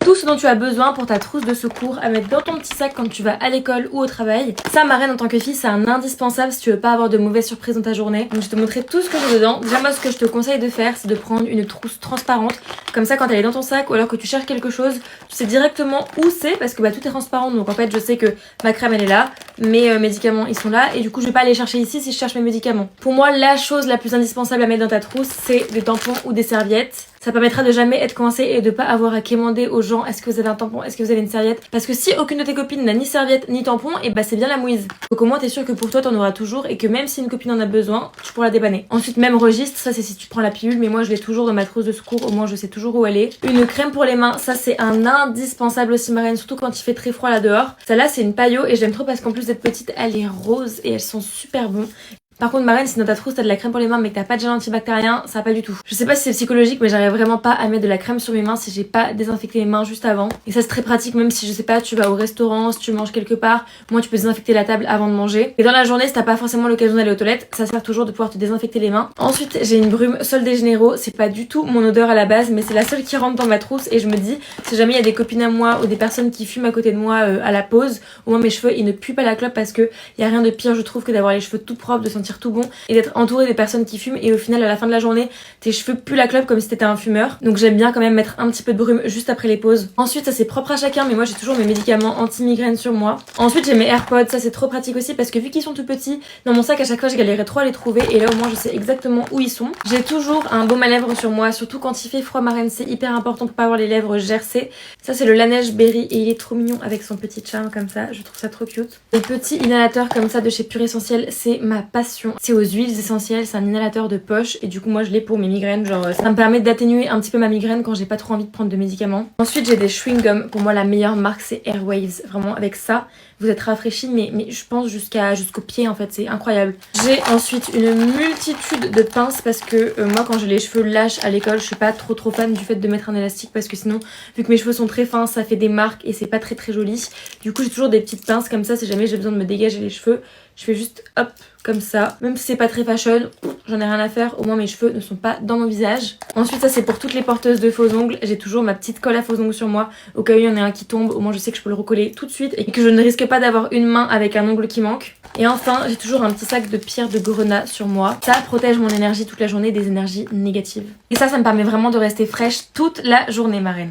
tout ce dont tu as besoin pour ta trousse de secours à mettre dans ton petit sac quand tu vas à l'école ou au travail. Ça, ma reine, en tant que fille, c'est un indispensable si tu veux pas avoir de mauvaises surprises dans ta journée. Donc je vais te montrer tout ce que j'ai dedans. Déjà, moi, ce que je te conseille de faire, c'est de prendre une trousse transparente. Comme ça, quand elle est dans ton sac ou alors que tu cherches quelque chose, tu sais directement où c'est parce que bah, tout est transparent. Donc en fait, je sais que ma crème, elle est là, mes médicaments, ils sont là. Et du coup, je vais pas aller chercher ici si je cherche mes médicaments. Pour moi, la chose la plus indispensable à mettre dans ta trousse, c'est des tampons ou des serviettes. Ça permettra de jamais être coincé et de pas avoir à quémander aux gens est-ce que vous avez un tampon, est-ce que vous avez une serviette. Parce que si aucune de tes copines n'a ni serviette ni tampon, et bah c'est bien la mouise. Donc au moins t'es sûr que pour toi t'en auras toujours et que même si une copine en a besoin, tu pourras la dépanner. Ensuite, même registre, ça c'est si tu prends la pilule, mais moi je l'ai toujours dans ma trousse de secours, au moins je sais toujours où elle est. Une crème pour les mains, ça c'est un indispensable aussi, ma reine, surtout quand il fait très froid là dehors. Celle-là c'est une paillot et j'aime trop parce qu'en plus d'être petite, elle est rose et elles sont super bonnes. Par contre, ma reine, si dans ta trousse t'as de la crème pour les mains mais que t'as pas de gel antibactérien, ça va pas du tout. Je sais pas si c'est psychologique, mais j'arrive vraiment pas à mettre de la crème sur mes mains si j'ai pas désinfecté mes mains juste avant. Et ça c'est très pratique, même si je sais pas, tu vas au restaurant, si tu manges quelque part, moi tu peux désinfecter la table avant de manger. Et dans la journée, si t'as pas forcément l'occasion d'aller aux toilettes, ça sert toujours de pouvoir te désinfecter les mains. Ensuite, j'ai une brume Sol de Janeiro, c'est pas du tout mon odeur à la base, mais c'est la seule qui rentre dans ma trousse et je me dis, si jamais il y a des copines à moi ou des personnes qui fument à côté de moi à la pause, au moins mes cheveux ils ne puent pas la clope parce que y a rien de pire je trouve que d'avoir les cheveux tout propres, de sentir tout bon et d'être entouré des personnes qui fument et au final à la fin de la journée tes cheveux puent la clope comme si t'étais un fumeur. Donc j'aime bien quand même mettre un petit peu de brume juste après les pauses. Ensuite ça c'est propre à chacun, mais moi j'ai toujours mes médicaments anti-migraine sur moi. Ensuite j'ai mes AirPods, ça c'est trop pratique aussi parce que vu qu'ils sont tout petits, dans mon sac à chaque fois je galérais trop à les trouver et là au moins je sais exactement où ils sont. J'ai toujours un baume à lèvres sur moi, surtout quand il fait froid, ma reine, c'est hyper important pour pas avoir les lèvres gercées. Ça c'est le Laneige Berry et il est trop mignon avec son petit charme comme ça, je trouve ça trop cute. Les petits inhalateurs comme ça de chez Pure Essentiel, c'est ma passion. C'est aux huiles essentielles, c'est un inhalateur de poche et du coup moi je l'ai pour mes migraines, genre ça me permet d'atténuer un petit peu ma migraine quand j'ai pas trop envie de prendre de médicaments. Ensuite j'ai des chewing gums, pour moi la meilleure marque c'est Airwaves, vraiment avec ça vous êtes rafraîchis mais je pense jusqu'au pied en fait, c'est incroyable. J'ai ensuite une multitude de pinces parce que moi quand j'ai les cheveux lâches à l'école je suis pas trop fan du fait de mettre un élastique parce que sinon vu que mes cheveux sont très fins ça fait des marques et c'est pas très joli. Du coup j'ai toujours des petites pinces comme ça si jamais j'ai besoin de me dégager les cheveux. Je fais juste hop comme ça, même si c'est pas très fashion, j'en ai rien à faire, au moins mes cheveux ne sont pas dans mon visage. Ensuite ça c'est pour toutes les porteuses de faux ongles, j'ai toujours ma petite colle à faux ongles sur moi, au cas où il y en a un qui tombe, au moins je sais que je peux le recoller tout de suite et que je ne risque pas d'avoir une main avec un ongle qui manque. Et enfin j'ai toujours un petit sac de pierres de grenat sur moi, ça protège mon énergie toute la journée des énergies négatives. Et ça me permet vraiment de rester fraîche toute la journée, ma reine.